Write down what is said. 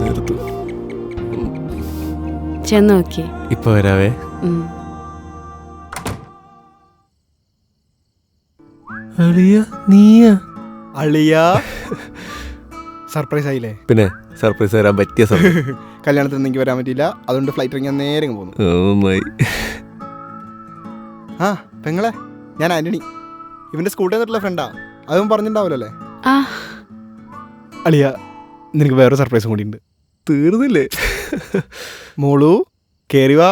നേരത്ത് ചെന്ന് നോക്കിയേ. ഇപ്പൊ വരാവേ. അളിയ നീയാ? അളിയ സർപ്രൈസ് ആയില്ലേ? പിന്നെ സർപ്രൈസ് തരാൻ പറ്റിയ സമയം. കല്യാണത്തിന് എനിക്ക് വരാൻ പറ്റിയില്ല, അതുകൊണ്ട് ഫ്ലൈറ്റ് ഇറങ്ങി ഞാൻ നേരെ പോന്നു. നന്നായി. ആ പെങ്ങളെ, ഞാൻ ആന്റണി, ഇവന്റെ സ്കൂളിൽ നിന്നിട്ടുള്ള ഫ്രണ്ടാ. അതും പറഞ്ഞിട്ടുണ്ടാവല്ലോ അല്ലേ? അളിയ, നിനക്ക് വേറൊരു സർപ്രൈസും കൂടി ഉണ്ട്. തീർന്നില്ലേ? മോളു കേറി വാ.